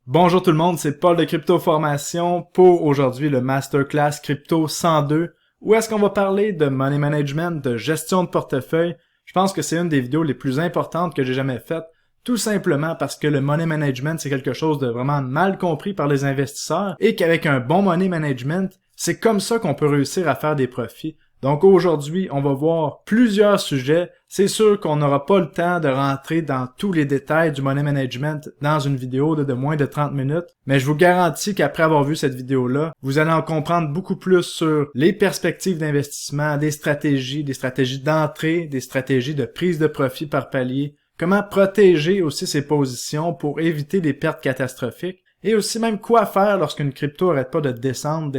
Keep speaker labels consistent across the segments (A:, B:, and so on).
A: Bonjour tout le monde, c'est Paul de Crypto Formation pour aujourd'hui le Masterclass Crypto 102 où est-ce qu'on va parler de money management, de gestion de portefeuille. Je pense que c'est une des vidéos les plus importantes que j'ai jamais faites, tout simplement parce que le money management c'est quelque chose de vraiment mal compris par les investisseurs et qu'avec un bon money management, c'est comme ça qu'on peut réussir à faire des profits. Donc aujourd'hui, on va voir plusieurs sujets. C'est sûr qu'on n'aura pas le temps de rentrer dans tous les détails du money management dans une vidéo de moins de 30 minutes, mais je vous garantis qu'après avoir vu cette vidéo-là, vous allez en comprendre beaucoup plus sur les perspectives d'investissement, des stratégies d'entrée, des stratégies de prise de profit par palier, comment protéger aussi ses positions pour éviter des pertes catastrophiques, et aussi même quoi faire lorsqu'une crypto n'arrête pas de descendre.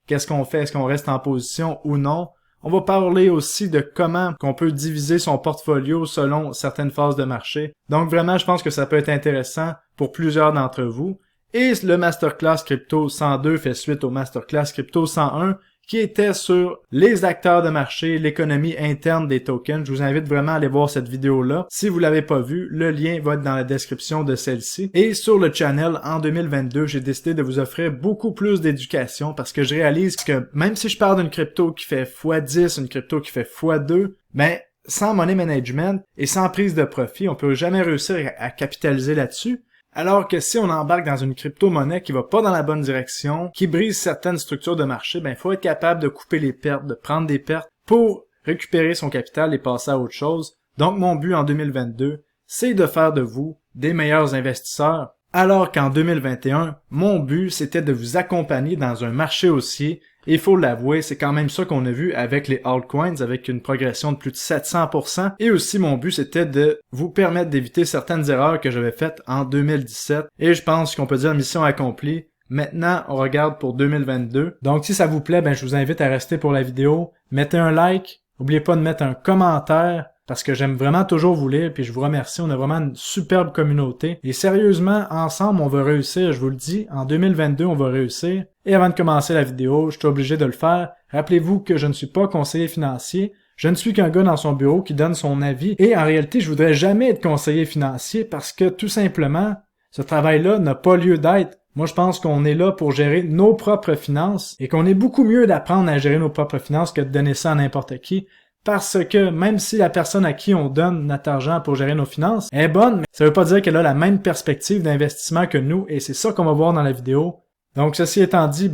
A: Qu'est-ce qu'on fait? Est-ce qu'on reste en position ou non? On va parler aussi de comment qu'on peut diviser son portfolio selon certaines phases de marché. Donc vraiment, je pense que ça peut être intéressant pour plusieurs d'entre vous. Et le Masterclass Crypto 102 fait suite au Masterclass Crypto 101 qui était sur les acteurs de marché, l'économie interne des tokens. Je vous invite vraiment à aller voir cette vidéo-là. Si vous l'avez pas vue, le lien va être dans la description de celle-ci. Et sur le channel, en 2022, j'ai décidé de vous offrir beaucoup plus d'éducation parce que je réalise que même si je parle d'une crypto qui fait x10, une crypto qui fait x2, ben, sans money management et sans prise de profit, on peut jamais réussir à capitaliser là-dessus. Alors que si on embarque dans une crypto-monnaie qui va pas dans la bonne direction, qui brise certaines structures de marché, ben il faut être capable de couper les pertes, de prendre des pertes pour récupérer son capital et passer à autre chose. Donc mon but en 2022, c'est de faire de vous des meilleurs investisseurs. Alors qu'en 2021, mon but c'était de vous accompagner dans un marché haussier. Et il faut l'avouer, c'est quand même ça qu'on a vu avec les altcoins, avec une progression de plus de 700%. Et aussi, mon but, c'était de vous permettre d'éviter certaines erreurs que j'avais faites en 2017. Et je pense qu'on peut dire mission accomplie. Maintenant, on regarde pour 2022. Donc, si ça vous plaît, ben, je vous invite à rester pour la vidéo. Mettez un like. N'oubliez pas de mettre un commentaire parce que j'aime vraiment toujours vous lire puis je vous remercie. On a vraiment une superbe communauté. Et sérieusement, ensemble, on va réussir. Je vous le dis, en 2022, on va réussir. Et avant de commencer la vidéo, je suis obligé de le faire. Rappelez-vous que je ne suis pas conseiller financier. Je ne suis qu'un gars dans son bureau qui donne son avis. Et en réalité, je voudrais jamais être conseiller financier parce que tout simplement, ce travail-là n'a pas lieu d'être. Moi, je pense qu'on est là pour gérer nos propres finances et qu'on est beaucoup mieux d'apprendre à gérer nos propres finances que de donner ça à n'importe qui. Parce que même si la personne à qui on donne notre argent pour gérer nos finances est bonne, mais ça veut pas dire qu'elle a la même perspective d'investissement que nous et c'est ça qu'on va voir dans la vidéo. Donc, ceci étant dit,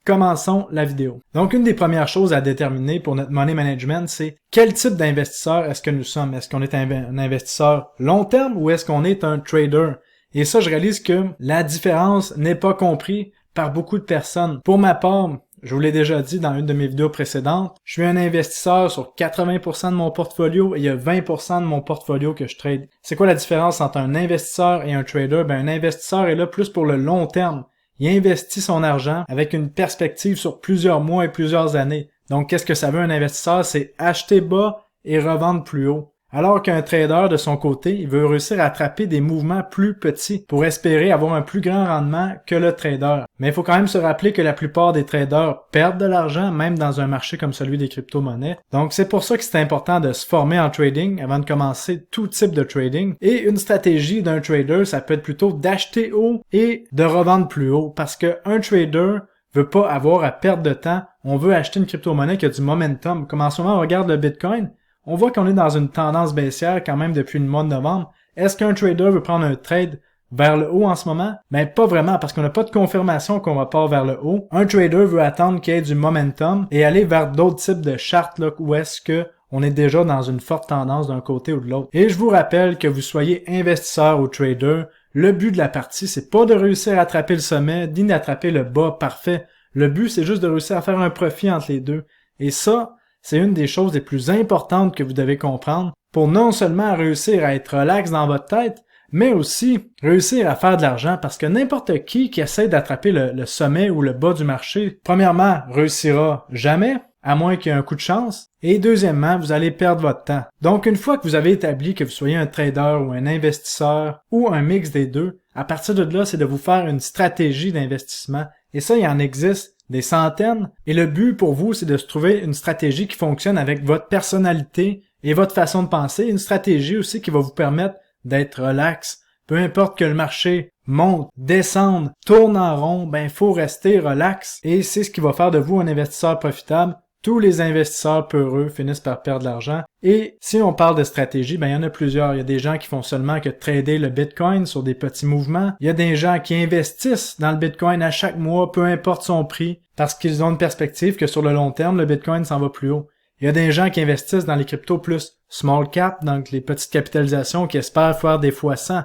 A: commençons la vidéo. Donc, une des premières choses à déterminer pour notre money management, c'est quel type d'investisseur est-ce que nous sommes? Est-ce qu'on est un investisseur long terme ou est-ce qu'on est un trader? Et ça, je réalise que la différence n'est pas comprise par beaucoup de personnes. Pour ma part, je vous l'ai déjà dit dans une de mes vidéos précédentes, je suis un investisseur sur 80% de mon portfolio et il y a 20% de mon portfolio que je trade. C'est quoi la différence entre un investisseur et un trader? Un investisseur est là plus pour le long terme. Il investit son argent avec une perspective sur plusieurs mois et plusieurs années. Donc, qu'est-ce que ça veut un investisseur? C'est acheter bas et revendre plus haut. Alors qu'un trader, de son côté, il veut réussir à attraper des mouvements plus petits pour espérer avoir un plus grand rendement que le trader. Mais il faut quand même se rappeler que la plupart des traders perdent de l'argent, même dans un marché comme celui des crypto-monnaies. Donc c'est pour ça que c'est important de se former en trading avant de commencer tout type de trading. Et une stratégie d'un trader, ça peut être plutôt d'acheter haut et de revendre plus haut. Parce qu'un trader veut pas avoir à perdre de temps. On veut acheter une crypto-monnaie qui a du momentum. Comme en ce moment, on regarde le Bitcoin. On voit qu'on est dans une tendance baissière quand même depuis le mois de novembre. Est-ce qu'un trader veut prendre un trade vers le haut en ce moment? Pas vraiment parce qu'on n'a pas de confirmation qu'on va pas vers le haut. Un trader veut attendre qu'il y ait du momentum et aller vers d'autres types de charts là, où est-ce que on est déjà dans une forte tendance d'un côté ou de l'autre. Et je vous rappelle que vous soyez investisseur ou trader, le but de la partie, c'est pas de réussir à attraper le sommet, ni d'attraper le bas parfait. Le but, c'est juste de réussir à faire un profit entre les deux. Et ça, c'est une des choses les plus importantes que vous devez comprendre pour non seulement réussir à être relax dans votre tête, mais aussi réussir à faire de l'argent parce que n'importe qui essaie d'attraper le sommet ou le bas du marché, premièrement, réussira jamais, à moins qu'il y ait un coup de chance, et deuxièmement, vous allez perdre votre temps. Donc, une fois que vous avez établi que vous soyez un trader ou un investisseur ou un mix des deux, à partir de là, c'est de vous faire une stratégie d'investissement. Et ça, il en existe des centaines. Et le but pour vous, c'est de se trouver une stratégie qui fonctionne avec votre personnalité et votre façon de penser. Une stratégie aussi qui va vous permettre d'être relax. Peu importe que le marché montent, descendent, tournent en rond, ben faut rester relax et c'est ce qui va faire de vous un investisseur profitable. Tous les investisseurs peureux finissent par perdre de l'argent. Et si on parle de stratégie, ben il y en a plusieurs. Il y a des gens qui font seulement que trader le Bitcoin sur des petits mouvements. Il y a des gens qui investissent dans le Bitcoin à chaque mois, peu importe son prix, parce qu'ils ont une perspective que sur le long terme, le Bitcoin s'en va plus haut. Il y a des gens qui investissent dans les cryptos plus small cap, donc les petites capitalisations qui espèrent faire des fois 100.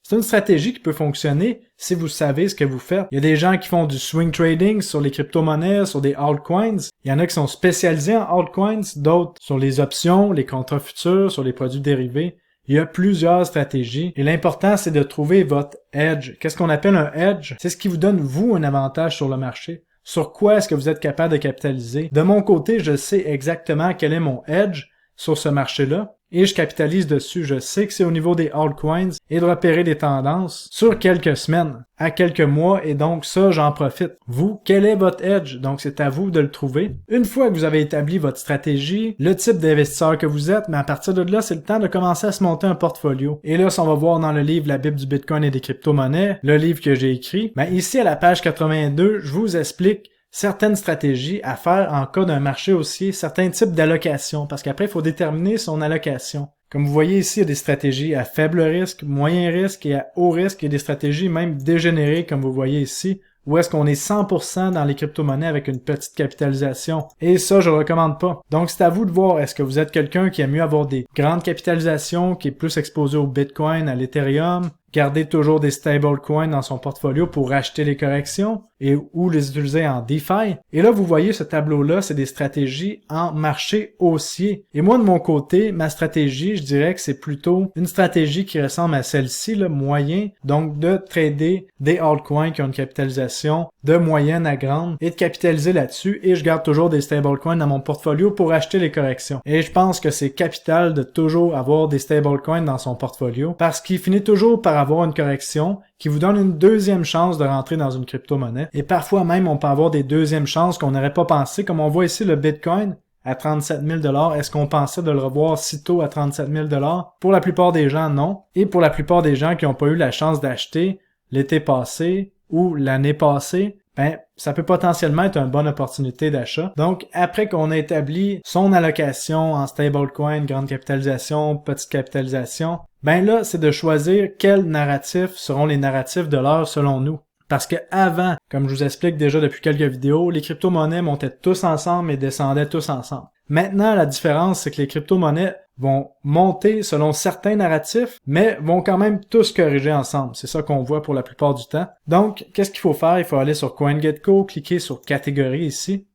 A: C'est une stratégie qui peut fonctionner si vous savez ce que vous faites. Il y a des gens qui font du swing trading sur les crypto-monnaies, sur des altcoins. Il y en a qui sont spécialisés en altcoins, d'autres sur les options, les contrats futurs, sur les produits dérivés. Il y a plusieurs stratégies et l'important c'est de trouver votre edge. Qu'est-ce qu'on appelle un edge? C'est ce qui vous donne vous un avantage sur le marché. Sur quoi est-ce que vous êtes capable de capitaliser? De mon côté, je sais exactement quel est mon edge sur ce marché-là. Et je capitalise dessus. Je sais que c'est au niveau des altcoins et de repérer des tendances sur quelques semaines, à quelques mois, et donc ça, j'en profite. Vous, quel est votre edge? Donc c'est à vous de le trouver. Une fois que vous avez établi votre stratégie, le type d'investisseur que vous êtes, mais à partir de là, c'est le temps de commencer à se monter un portfolio. Et là, si on va voir dans le livre La Bible du Bitcoin et des crypto-monnaies, le livre que j'ai écrit, ben ici à la page 82, je vous explique certaines stratégies à faire en cas d'un marché haussier, certains types d'allocations, parce qu'après, il faut déterminer son allocation. Comme vous voyez ici, il y a des stratégies à faible risque, moyen risque et à haut risque, et des stratégies même dégénérées, comme vous voyez ici, où est-ce qu'on est 100% dans les crypto-monnaies avec une petite capitalisation. Et ça, je ne recommande pas. Donc, c'est à vous de voir, est-ce que vous êtes quelqu'un qui aime mieux avoir des grandes capitalisations, qui est plus exposé au Bitcoin, à l'Ethereum, garder toujours des stablecoins dans son portfolio pour acheter les corrections et ou les utiliser en DeFi. Et là, vous voyez ce tableau-là, c'est des stratégies en marché haussier. Et moi, de mon côté, ma stratégie, je dirais que c'est plutôt une stratégie qui ressemble à celle-ci, le moyen, donc de trader des altcoins qui ont une capitalisation de moyenne à grande et de capitaliser là-dessus. Et je garde toujours des stablecoins dans mon portfolio pour acheter les corrections. Et je pense que c'est capital de toujours avoir des stablecoins dans son portfolio parce qu'il finit toujours par avoir une correction qui vous donne une deuxième chance de rentrer dans une crypto-monnaie. Et parfois même, on peut avoir des deuxièmes chances qu'on n'aurait pas pensé, comme on voit ici le Bitcoin à 37 000 $. Est-ce qu'on pensait de le revoir si tôt à 37 000 $? Pour la plupart des gens, non. Et pour la plupart des gens qui n'ont pas eu la chance d'acheter l'été passé ou l'année passée, ben, ça peut potentiellement être une bonne opportunité d'achat. Donc, après qu'on a établi son allocation en stablecoin, grande capitalisation, petite capitalisation, ben là, c'est de choisir quels narratifs seront les narratifs de l'heure selon nous. Parce que avant, comme je vous explique déjà depuis quelques vidéos, les crypto-monnaies montaient tous ensemble et descendaient tous ensemble. Maintenant, la différence, c'est que les crypto-monnaies vont monter selon certains narratifs, mais vont quand même tous corriger ensemble. C'est ça qu'on voit pour la plupart du temps. Donc, qu'est-ce qu'il faut faire? Il faut aller sur CoinGecko, cliquer sur catégorie ici.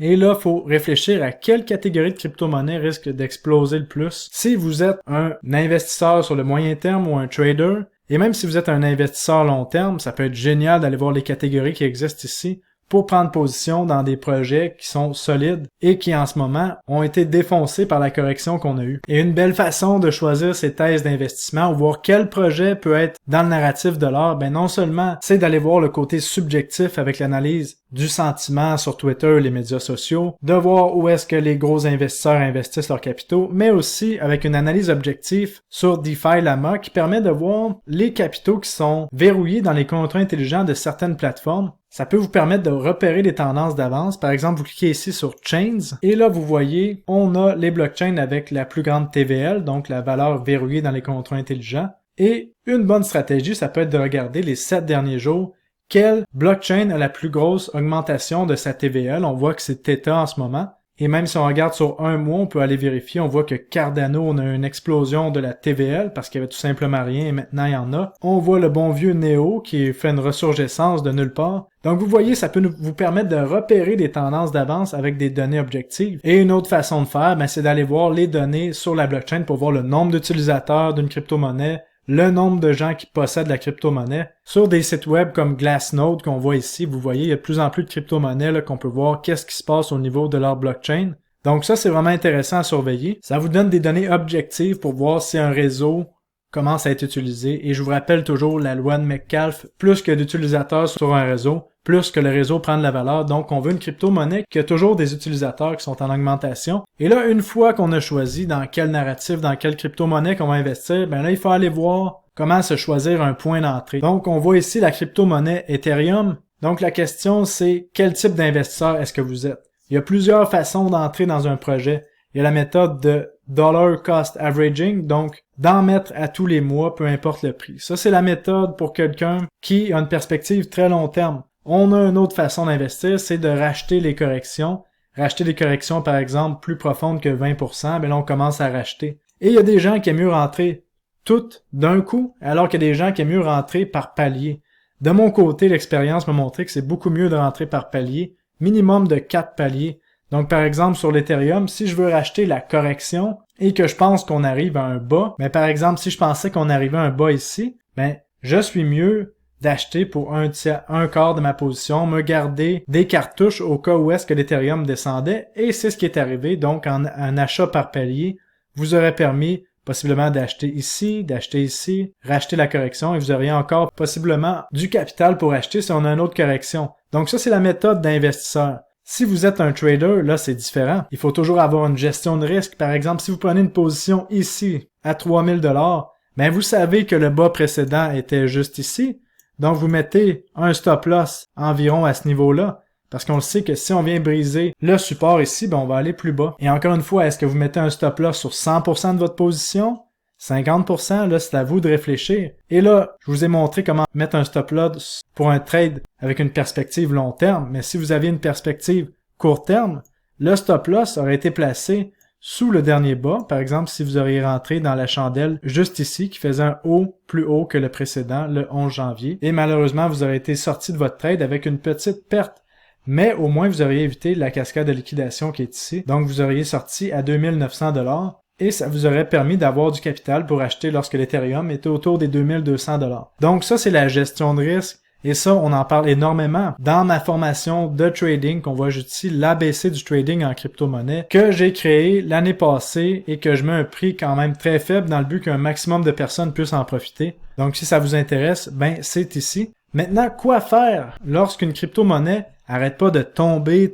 A: Et là, il faut réfléchir à quelle catégorie de crypto-monnaie risque d'exploser le plus. Si vous êtes un investisseur sur le moyen terme ou un trader, et même si vous êtes un investisseur long terme, ça peut être génial d'aller voir les catégories qui existent ici pour prendre position dans des projets qui sont solides et qui en ce moment ont été défoncés par la correction qu'on a eue. Et une belle façon de choisir ces thèses d'investissement ou voir quel projet peut être dans le narratif de l'or, ben non seulement c'est d'aller voir le côté subjectif avec l'analyse du sentiment sur Twitter et les médias sociaux, de voir où est-ce que les gros investisseurs investissent leurs capitaux, mais aussi avec une analyse objective sur DeFi Llama qui permet de voir les capitaux qui sont verrouillés dans les contrats intelligents de certaines plateformes. Ça peut vous permettre de repérer les tendances d'avance. Par exemple, vous cliquez ici sur Chains et là, vous voyez, on a les blockchains avec la plus grande TVL, donc la valeur verrouillée dans les contrats intelligents. Et une bonne stratégie, ça peut être de regarder les 7 derniers jours. Quelle blockchain a la plus grosse augmentation de sa TVL? On voit que c'est Theta en ce moment. Et même si on regarde sur un mois, on peut aller vérifier. On voit que Cardano, on a une explosion de la TVL parce qu'il y avait tout simplement rien et maintenant il y en a. On voit le bon vieux Neo qui fait une ressurgescence de nulle part. Donc vous voyez, ça peut vous permettre de repérer des tendances d'avance avec des données objectives. Et une autre façon de faire, ben, c'est d'aller voir les données sur la blockchain pour voir le nombre d'utilisateurs d'une crypto-monnaie, le nombre de gens qui possèdent la crypto-monnaie. Sur des sites web comme Glassnode qu'on voit ici, vous voyez, il y a de plus en plus de crypto-monnaies qu'on peut voir qu'est-ce qui se passe au niveau de leur blockchain. Donc ça, c'est vraiment intéressant à surveiller. Ça vous donne des données objectives pour voir si un réseau commence à être utilisé. Et je vous rappelle toujours la loi de Metcalfe, plus que d'utilisateurs sur un réseau, plus que le réseau prend de la valeur. Donc, on veut une crypto-monnaie qui a toujours des utilisateurs qui sont en augmentation. Et là, une fois qu'on a choisi dans quel narratif, dans quelle crypto-monnaie qu'on va investir, ben là, il faut aller voir comment se choisir un point d'entrée. Donc, on voit ici la crypto-monnaie Ethereum. Donc, la question, c'est quel type d'investisseur est-ce que vous êtes? Il y a plusieurs façons d'entrer dans un projet. Il y a la méthode de dollar cost averaging, donc d'en mettre à tous les mois, peu importe le prix. Ça, c'est la méthode pour quelqu'un qui a une perspective très long terme. On a une autre façon d'investir, c'est de racheter les corrections. Racheter des corrections, par exemple, plus profondes que 20%, ben là, on commence à racheter. Et il y a des gens qui aiment mieux rentrer toutes d'un coup, alors qu'il y a des gens qui aiment mieux rentrer par palier. De mon côté, l'expérience m'a montré que c'est beaucoup mieux de rentrer par palier, minimum de 4 paliers. Donc, par exemple, sur l'Ethereum, si je veux racheter la correction et que je pense qu'on arrive à un bas, mais par exemple, si je pensais qu'on arrivait à un bas ici, ben, je suis mieux d'acheter pour un quart de ma position, me garder des cartouches au cas où est-ce que l'Ethereum descendait, et c'est ce qui est arrivé. Donc, un achat par palier vous aurait permis possiblement d'acheter ici, racheter la correction, et vous auriez encore possiblement du capital pour acheter si on a une autre correction. Donc ça, c'est la méthode d'investisseur. Si vous êtes un trader, là, c'est différent. Il faut toujours avoir une gestion de risque. Par exemple, si vous prenez une position ici, à 3000 $, ben vous savez que le bas précédent était juste ici. Donc, vous mettez un stop loss environ à ce niveau-là. Parce qu'on le sait que si on vient briser le support ici, ben on va aller plus bas. Et encore une fois, est-ce que vous mettez un stop loss sur 100% de votre position? 50%, là, c'est à vous de réfléchir. Et là, je vous ai montré comment mettre un stop loss pour un trade avec une perspective long terme. Mais si vous aviez une perspective court terme, le stop loss aurait été placé sous le dernier bas. Par exemple, si vous auriez rentré dans la chandelle juste ici, qui faisait un haut plus haut que le précédent, le 11 janvier. Et malheureusement, vous aurez été sorti de votre trade avec une petite perte. Mais au moins, vous auriez évité la cascade de liquidation qui est ici. Donc, vous auriez sorti à 2900 $ et ça vous aurait permis d'avoir du capital pour acheter lorsque l'Ethereum était autour des 2200 $. Donc, ça, c'est la gestion de risque. Et ça, on en parle énormément dans ma formation de trading qu'on voit juste ici, l'ABC du trading en crypto-monnaie, que j'ai créé l'année passée et que je mets un prix quand même très faible dans le but qu'un maximum de personnes puissent en profiter. Donc, si ça vous intéresse, ben, c'est ici. Maintenant, quoi faire lorsqu'une crypto-monnaie arrête pas de tomber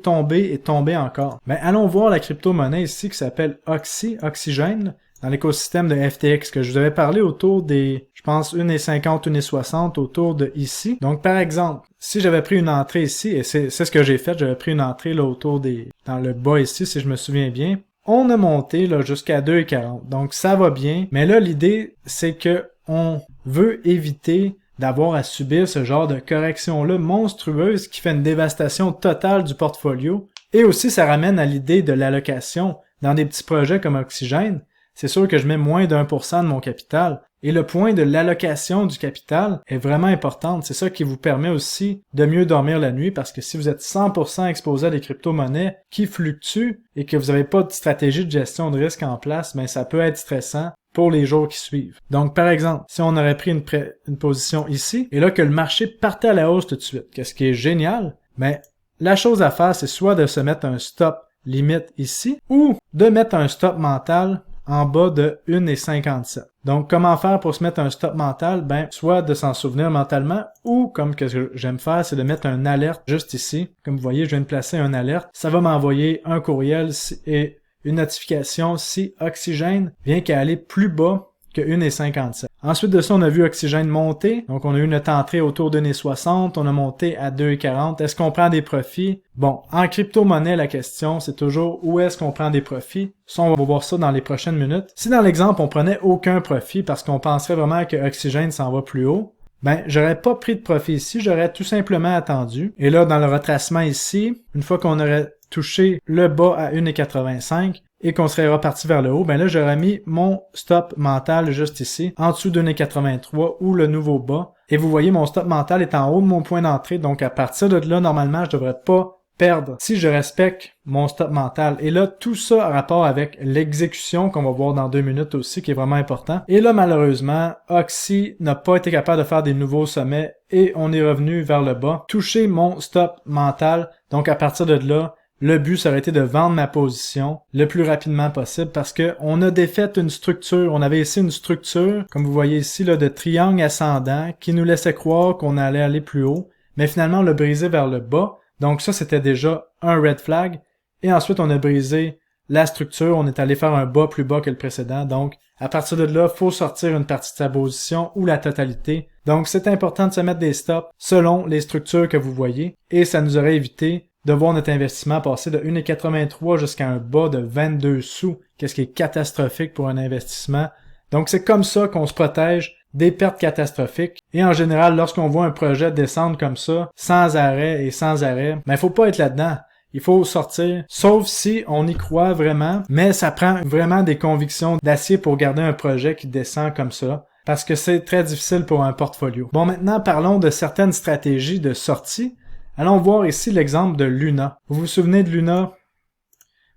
A: encore? Ben, allons voir la crypto-monnaie ici qui s'appelle Oxygène, dans l'écosystème de FTX, que je vous avais parlé autour des, je pense, 1,50, 1,60 autour de ici. Donc, par exemple, si j'avais pris une entrée ici, et c'est ce que j'ai fait, j'avais pris une entrée là autour des, dans le bas ici, si je me souviens bien, on a monté là jusqu'à 2,40. Donc, ça va bien. Mais là, l'idée, c'est que on veut éviter d'avoir à subir ce genre de correction-là monstrueuse qui fait une dévastation totale du portfolio. Et aussi, ça ramène à l'idée de l'allocation dans des petits projets comme Oxygène. C'est sûr que je mets moins d'1% de mon capital. Et le point de l'allocation du capital est vraiment important. C'est ça qui vous permet aussi de mieux dormir la nuit parce que si vous êtes 100% exposé à des crypto-monnaies qui fluctuent et que vous n'avez pas de stratégie de gestion de risque en place, ben ça peut être stressant pour les jours qui suivent. Donc, par exemple, si on aurait pris une position ici, et là que le marché partait à la hausse tout de suite, qu'est-ce qui est génial, mais la chose à faire, c'est soit de se mettre un stop limite ici, ou de mettre un stop mental en bas de 1,57. Donc, comment faire pour se mettre un stop mental? Ben, soit de s'en souvenir mentalement, ou, comme que j'aime faire, c'est de mettre un alerte juste ici. Comme vous voyez, je viens de placer un alerte. Ça va m'envoyer un courriel et une notification si Oxygène vient qu'à aller plus bas que 1,57. Ensuite de ça, on a vu Oxygène monter. Donc, on a eu notre entrée autour de 1,60. On a monté à 2,40. Est-ce qu'on prend des profits? Bon, en crypto-monnaie, la question, c'est toujours où est-ce qu'on prend des profits? Ça, on va voir ça dans les prochaines minutes. Si dans l'exemple, on prenait aucun profit parce qu'on penserait vraiment que Oxygène s'en va plus haut, ben, j'aurais pas pris de profit ici. J'aurais tout simplement attendu. Et là, dans le retracement ici, une fois qu'on aurait touché le bas à 1,85 et qu'on serait reparti vers le haut, ben là, j'aurais mis mon stop mental juste ici, en dessous de 1,83 ou le nouveau bas. Et vous voyez, mon stop mental est en haut de mon point d'entrée. Donc, à partir de là, normalement, je devrais pas perdre si je respecte mon stop mental. Et là, tout ça a rapport avec l'exécution qu'on va voir dans 2 minutes aussi, qui est vraiment important. Et là, malheureusement, Oxy n'a pas été capable de faire des nouveaux sommets et on est revenu vers le bas. Toucher mon stop mental. Donc, à partir de là, le but, ça aurait été de vendre ma position le plus rapidement possible parce que on a défait une structure. On avait ici une structure, comme vous voyez ici, là, de triangle ascendant qui nous laissait croire qu'on allait aller plus haut. Mais finalement, on l'a brisé vers le bas. Donc ça, c'était déjà un red flag. Et ensuite, on a brisé la structure, on est allé faire un bas plus bas que le précédent. Donc, à partir de là, faut sortir une partie de sa position ou la totalité. Donc, c'est important de se mettre des stops selon les structures que vous voyez. Et ça nous aurait évité de voir notre investissement passer de 1,83 jusqu'à un bas de 22 sous, qu'est-ce qui est catastrophique pour un investissement. Donc, c'est comme ça qu'on se protège des pertes catastrophiques. Et en général, lorsqu'on voit un projet descendre comme ça, sans arrêt, il faut pas être là-dedans. Il faut sortir, sauf si on y croit vraiment, mais ça prend vraiment des convictions d'acier pour garder un projet qui descend comme ça, parce que c'est très difficile pour un portfolio. Bon, maintenant, parlons de certaines stratégies de sortie. Allons voir ici l'exemple de Luna. Vous vous souvenez de Luna?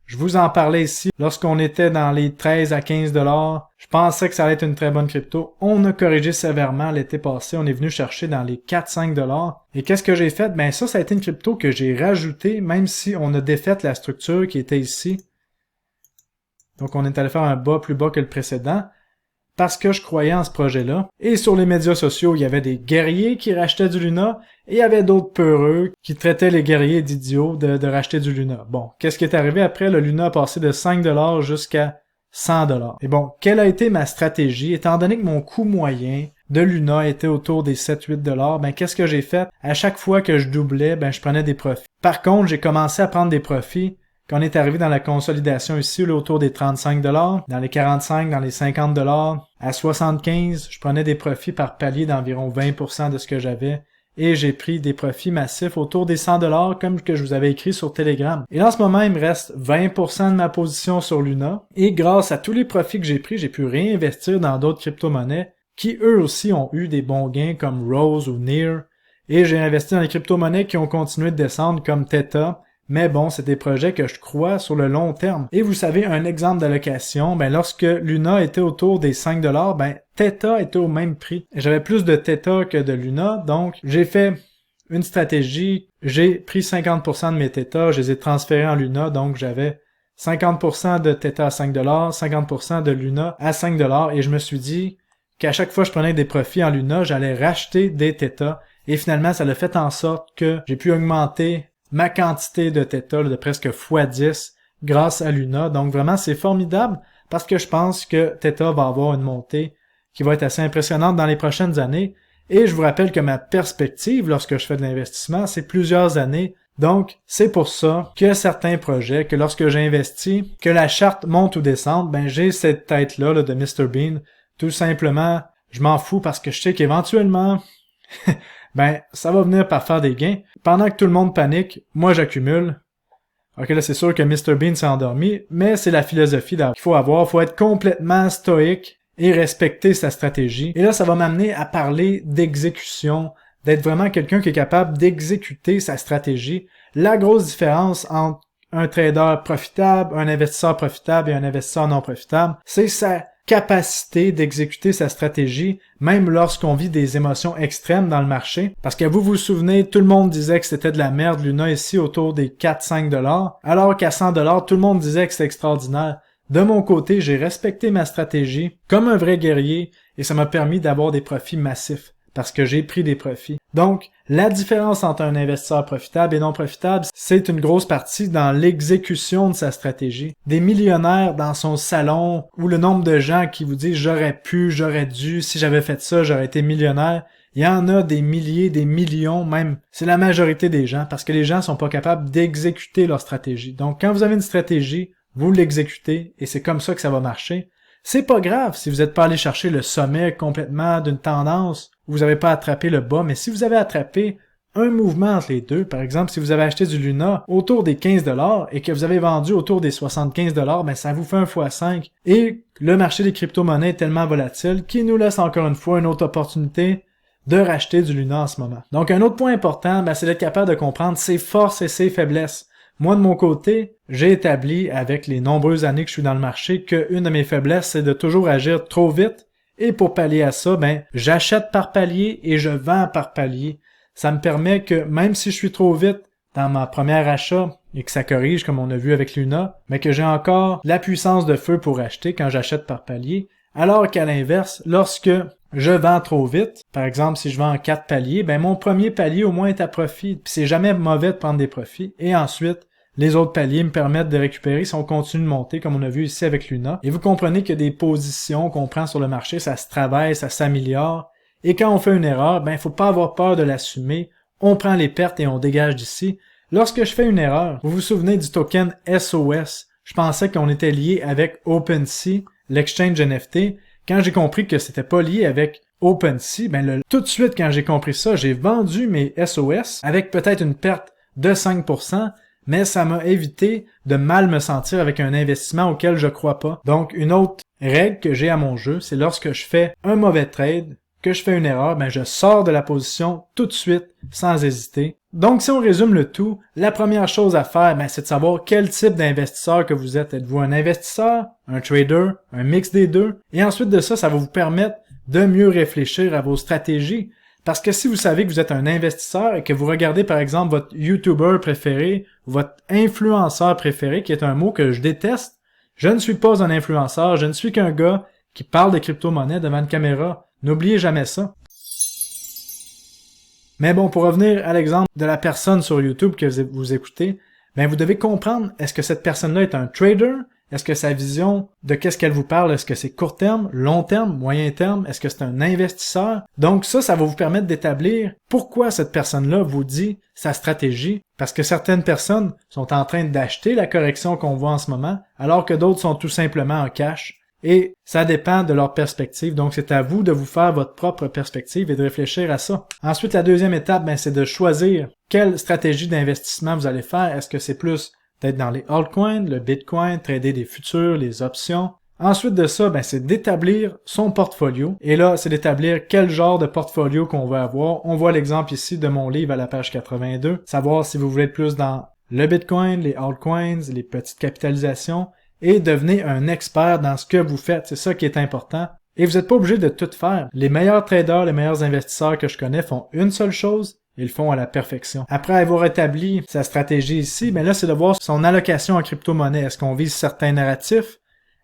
A: Je vous en parlais ici lorsqu'on était dans les 13 à 15 $. Je pensais que ça allait être une très bonne crypto. On a corrigé sévèrement l'été passé. On est venu chercher dans les 4-5 $. Et qu'est-ce que j'ai fait? Ben ça a été une crypto que j'ai rajoutée, même si on a défait la structure qui était ici. Donc on est allé faire un bas plus bas que le précédent, parce que je croyais en ce projet-là. Et sur les médias sociaux, il y avait des guerriers qui rachetaient du Luna, et il y avait d'autres peureux qui traitaient les guerriers d'idiots de racheter du Luna. Bon, qu'est-ce qui est arrivé après? Le Luna a passé de 5 $ jusqu'à 100 $. Et bon, quelle a été ma stratégie? Étant donné que mon coût moyen de Luna était autour des 7-8 $, ben qu'est-ce que j'ai fait? À chaque fois que je doublais, ben je prenais des profits. Par contre, j'ai commencé à prendre des profits quand on est arrivé dans la consolidation ici, là, autour des 35 $, dans les 45, dans les 50 $, à 75, je prenais des profits par palier d'environ 20% de ce que j'avais, et j'ai pris des profits massifs autour des 100 $, comme que je vous avais écrit sur Telegram. Et là, en ce moment, il me reste 20% de ma position sur Luna, et grâce à tous les profits que j'ai pris, j'ai pu réinvestir dans d'autres crypto-monnaies qui, eux aussi, ont eu des bons gains comme Rose ou Near, et j'ai investi dans les crypto-monnaies qui ont continué de descendre comme Theta. Mais bon, c'est des projets que je crois sur le long terme. Et vous savez, un exemple d'allocation, ben lorsque Luna était autour des 5 $, ben Theta était au même prix. J'avais plus de Theta que de Luna, donc j'ai fait une stratégie. J'ai pris 50% de mes Theta, je les ai transférés en Luna, donc j'avais 50% de Theta à 5 $, 50% de Luna à 5 $, et je me suis dit qu'à chaque fois que je prenais des profits en Luna, j'allais racheter des Theta, et finalement, ça l'a fait en sorte que j'ai pu augmenter ma quantité de Theta de presque x10 grâce à Luna. Donc vraiment, c'est formidable parce que je pense que Theta va avoir une montée qui va être assez impressionnante dans les prochaines années. Et je vous rappelle que ma perspective lorsque je fais de l'investissement, c'est plusieurs années. Donc, c'est pour ça que certains projets, que lorsque j'investis, que la charte monte ou descende, ben j'ai cette tête-là de Mr. Bean. Tout simplement, je m'en fous parce que je sais qu'éventuellement... ben, ça va venir par faire des gains. Pendant que tout le monde panique, moi j'accumule. Ok, là c'est sûr que Mr. Bean s'est endormi, mais c'est la philosophie qu'il faut avoir. Il faut être complètement stoïque et respecter sa stratégie. Et là, ça va m'amener à parler d'exécution, d'être vraiment quelqu'un qui est capable d'exécuter sa stratégie. La grosse différence entre un trader profitable, un investisseur profitable et un investisseur non profitable, c'est sa capacité d'exécuter sa stratégie, même lorsqu'on vit des émotions extrêmes dans le marché. Parce que vous vous souvenez, tout le monde disait que c'était de la merde, Luna ici autour des 4-5 $, alors qu'à 100 $, tout le monde disait que c'était extraordinaire. De mon côté, j'ai respecté ma stratégie comme un vrai guerrier et ça m'a permis d'avoir des profits massifs. Parce que j'ai pris des profits. Donc, la différence entre un investisseur profitable et non profitable, c'est une grosse partie dans l'exécution de sa stratégie. Des millionnaires dans son salon, ou le nombre de gens qui vous disent « j'aurais pu, j'aurais dû, si j'avais fait ça, j'aurais été millionnaire », il y en a des milliers, des millions même. C'est la majorité des gens, parce que les gens sont pas capables d'exécuter leur stratégie. Donc, quand vous avez une stratégie, vous l'exécutez, et c'est comme ça que ça va marcher. C'est pas grave si vous n'êtes pas allé chercher le sommet complètement d'une tendance, vous n'avez pas attrapé le bas, mais si vous avez attrapé un mouvement entre les deux, par exemple, si vous avez acheté du Luna autour des 15 $ et que vous avez vendu autour des 75 $, ben ça vous fait un x5. Et le marché des crypto-monnaies est tellement volatile qu'il nous laisse encore une fois une autre opportunité de racheter du Luna en ce moment. Donc un autre point important, ben, c'est d'être capable de comprendre ses forces et ses faiblesses. Moi, de mon côté, j'ai établi, avec les nombreuses années que je suis dans le marché, qu'une de mes faiblesses, c'est de toujours agir trop vite. Et pour pallier à ça, ben, j'achète par palier et je vends par palier. Ça me permet que, même si je suis trop vite dans ma première achat, et que ça corrige, comme on a vu avec Luna, mais que j'ai encore la puissance de feu pour acheter quand j'achète par palier, alors qu'à l'inverse, lorsque je vends trop vite, par exemple, si je vends en 4 paliers, ben mon premier palier au moins est à profit, puis c'est jamais mauvais de prendre des profits, et ensuite, les autres paliers me permettent de récupérer si on continue de monter, comme on a vu ici avec Luna. Et vous comprenez que des positions qu'on prend sur le marché, ça se travaille, ça s'améliore. Et quand on fait une erreur, ben, faut pas avoir peur de l'assumer. On prend les pertes et on dégage d'ici. Lorsque je fais une erreur, vous vous souvenez du token SOS? Je pensais qu'on était lié avec OpenSea, l'exchange NFT. Quand j'ai compris que c'était pas lié avec OpenSea, ben tout de suite quand j'ai compris ça, j'ai vendu mes SOS avec peut-être une perte de 5%, mais ça m'a évité de mal me sentir avec un investissement auquel je crois pas. Donc une autre règle que j'ai à mon jeu, c'est lorsque je fais un mauvais trade, que je fais une erreur, ben je sors de la position tout de suite, sans hésiter. Donc si on résume le tout, la première chose à faire, ben, c'est de savoir quel type d'investisseur que vous êtes. Êtes-vous un investisseur, un trader, un mix des deux? Et ensuite de ça, ça va vous permettre de mieux réfléchir à vos stratégies. Parce que si vous savez que vous êtes un investisseur et que vous regardez par exemple votre YouTuber préféré, votre influenceur préféré, qui est un mot que je déteste, je ne suis pas un influenceur, je ne suis qu'un gars qui parle de crypto-monnaies devant une caméra. N'oubliez jamais ça. Mais bon, pour revenir à l'exemple de la personne sur YouTube que vous écoutez, ben vous devez comprendre, est-ce que cette personne-là est un trader? Est-ce que sa vision de qu'est-ce qu'elle vous parle, est-ce que c'est court terme, long terme, moyen terme? Est-ce que c'est un investisseur? Donc ça va vous permettre d'établir pourquoi cette personne-là vous dit sa stratégie. Parce que certaines personnes sont en train d'acheter la correction qu'on voit en ce moment, alors que d'autres sont tout simplement en cash. Et ça dépend de leur perspective, donc c'est à vous de vous faire votre propre perspective et de réfléchir à ça. Ensuite, la deuxième étape, ben, c'est de choisir quelle stratégie d'investissement vous allez faire. Est-ce que c'est plus d'être dans les altcoins, le bitcoin, trader des futurs, les options? Ensuite de ça, ben, c'est d'établir son portfolio. Et là, c'est d'établir quel genre de portfolio qu'on veut avoir. On voit l'exemple ici de mon livre à la page 82. Savoir si vous voulez être plus dans le bitcoin, les altcoins, les petites capitalisations. Et devenez un expert dans ce que vous faites. C'est ça qui est important. Et vous n'êtes pas obligé de tout faire. Les meilleurs traders, les meilleurs investisseurs que je connais font une seule chose. Ils le font à la perfection. Après avoir établi sa stratégie ici, ben là, c'est de voir son allocation en crypto-monnaie. Est-ce qu'on vise certains narratifs?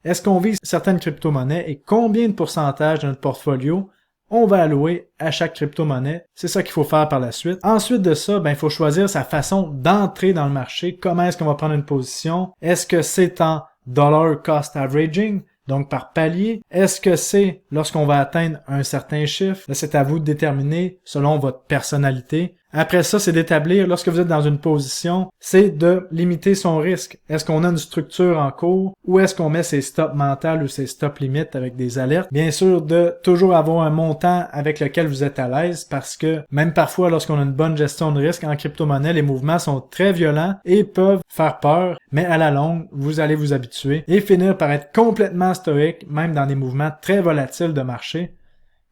A: Est-ce qu'on vise certaines crypto-monnaies? Et combien de pourcentage de notre portfolio on va allouer à chaque crypto-monnaie? C'est ça qu'il faut faire par la suite. Ensuite de ça, ben, il faut choisir sa façon d'entrer dans le marché. Comment est-ce qu'on va prendre une position? Est-ce que c'est en dollar cost averaging, donc par palier? Est-ce que c'est lorsqu'on va atteindre un certain chiffre? Là, c'est à vous de déterminer selon votre personnalité. Après ça, c'est d'établir, lorsque vous êtes dans une position, c'est de limiter son risque. Est-ce qu'on a une structure en cours ou est-ce qu'on met ses stops mentales ou ses stops limites avec des alertes? Bien sûr, de toujours avoir un montant avec lequel vous êtes à l'aise parce que même parfois, lorsqu'on a une bonne gestion de risque en crypto-monnaie, les mouvements sont très violents et peuvent faire peur, mais à la longue, vous allez vous habituer et finir par être complètement stoïque, même dans des mouvements très volatiles de marché.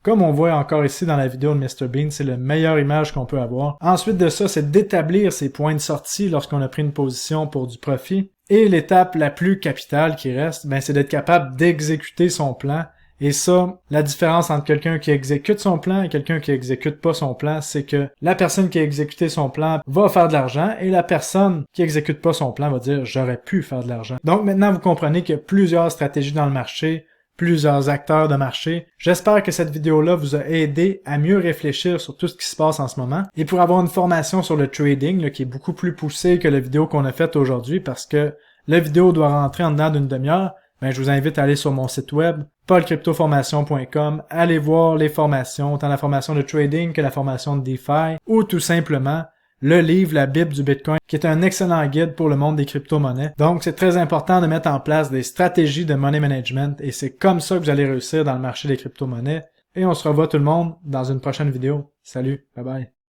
A: Comme on voit encore ici dans la vidéo de MrBean, c'est la meilleure image qu'on peut avoir. Ensuite de ça, c'est d'établir ses points de sortie lorsqu'on a pris une position pour du profit. Et l'étape la plus capitale qui reste, ben, c'est d'être capable d'exécuter son plan. Et ça, la différence entre quelqu'un qui exécute son plan et quelqu'un qui exécute pas son plan, c'est que la personne qui a exécuté son plan va faire de l'argent et la personne qui exécute pas son plan va dire « j'aurais pu faire de l'argent ». Donc maintenant, vous comprenez qu'il y a plusieurs stratégies dans le marché, plusieurs acteurs de marché. J'espère que cette vidéo-là vous a aidé à mieux réfléchir sur tout ce qui se passe en ce moment. Et pour avoir une formation sur le trading, là, qui est beaucoup plus poussée que la vidéo qu'on a faite aujourd'hui, parce que la vidéo doit rentrer en dedans d'une demi-heure, ben, je vous invite à aller sur mon site web, paulcryptoformation.com, allez voir les formations, tant la formation de trading que la formation de DeFi, ou tout simplement le livre La Bible du Bitcoin, qui est un excellent guide pour le monde des crypto-monnaies. Donc, c'est très important de mettre en place des stratégies de money management et c'est comme ça que vous allez réussir dans le marché des crypto-monnaies. Et on se revoit tout le monde dans une prochaine vidéo. Salut, bye bye.